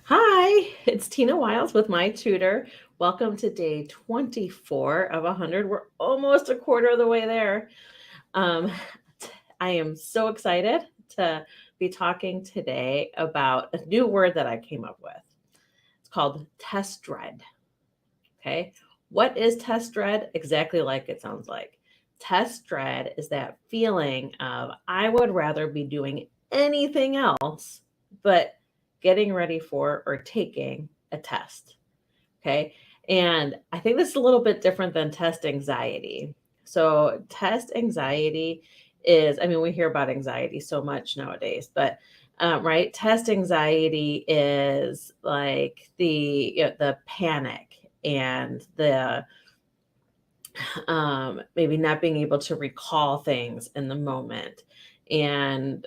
Hi, it's Tina Wiles with My Tutor. Welcome to day 24 of 100. We're almost a quarter of the way there. Um, I am so excited to be talking today about a new word that I came up with. It's called Testdread. Okay. What is Testdread? Exactly like it sounds like. Testdread is that feeling of I would rather be doing anything else but getting ready for or taking a test. Okay. And I think this is a little bit different than test anxiety. So, test anxiety is, I mean, we hear about anxiety so much nowadays, but right, test anxiety is like the panic and the maybe not being able to recall things in the moment, and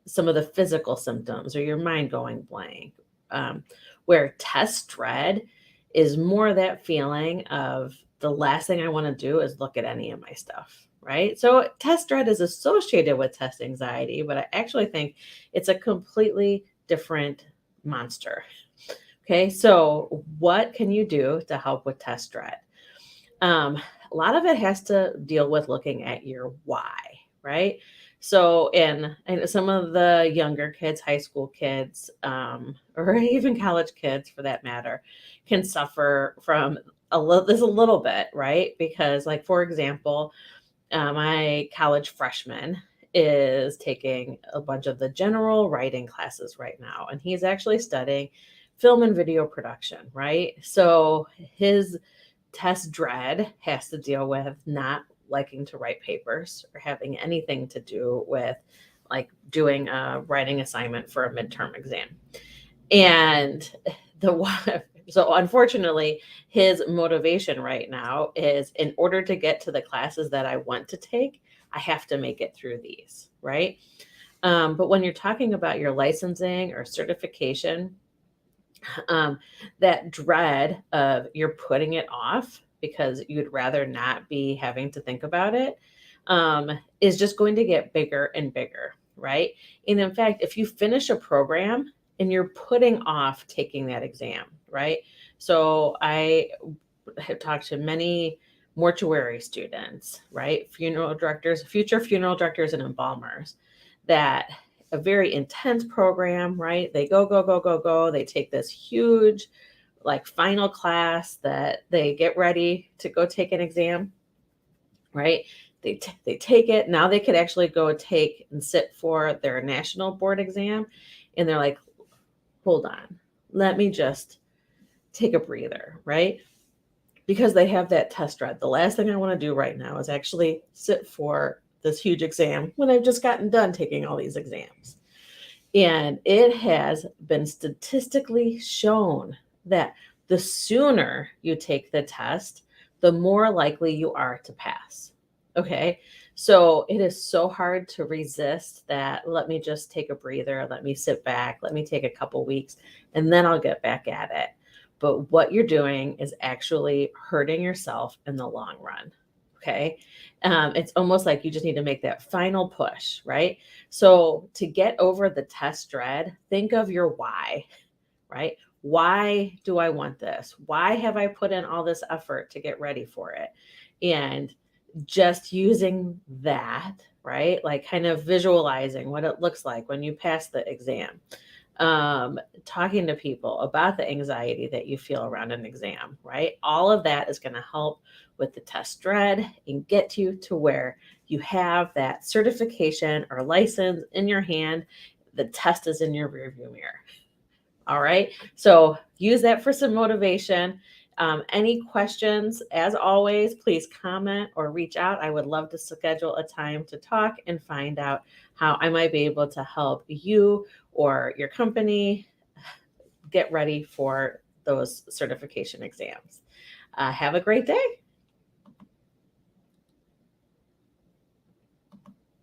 some of the physical symptoms or your mind going blank. Um, where test dread is more that feeling of the last thing I want to do is look at any of my stuff, right? So test dread is associated with test anxiety, but I actually think it's a completely different monster. Okay, so what can you do to help with test dread? A lot of it has to deal with looking at your why, right? So, and some of the younger kids, high school kids, or even college kids for that matter, can suffer from a little bit, right? Because, like for example, my college freshman is taking a bunch of the general writing classes right now, and he's actually studying film and video production, right? So his test dread has to deal with not liking to write papers or having anything to do with like doing a writing assignment for a midterm exam. And the one, so unfortunately, his motivation right now is in order to get to the classes that I want to take, I have to make it through these, right? But when you're talking about your licensing or certification, um, that dread of you're putting it off because you'd rather not be having to think about it, is just going to get bigger and bigger, right? And in fact, if you finish a program and you're putting off taking that exam, right? So I have talked to many mortuary students, right? Funeral directors, future funeral directors, and embalmers that a very intense program, right? They go, go, go, go, go. They take this huge, like, final class that they get ready to go take an exam, right? They take it. Now they could actually go take and sit for their national board exam. And they're like, hold on, let me just take a breather, right? Because they have that test dread. The last thing I want to do right now is actually sit for this huge exam when I've just gotten done taking all these exams. And it has been statistically shown that the sooner you take the test, the more likely you are to pass. Okay. So it is so hard to resist that. Let me just take a breather. Let me sit back. Let me take a couple weeks and then I'll get back at it. But what you're doing is actually hurting yourself in the long run. Okay. It's almost like you just need to make that final push, right? So to get over the test dread, think of your why, right? Why do I want this? Why have I put in all this effort to get ready for it? And just using that, right? Like kind of visualizing what it looks like when you pass the exam. Talking to people about the anxiety that you feel around an exam, right? All of that is going to help with the test dread and get you to where you have that certification or license in your hand. The test is in your rearview mirror. All right. So use that for some motivation. Any questions, as always, please comment or reach out. I would love to schedule a time to talk and find out how I might be able to help you or your company get ready for those certification exams. Have a great day.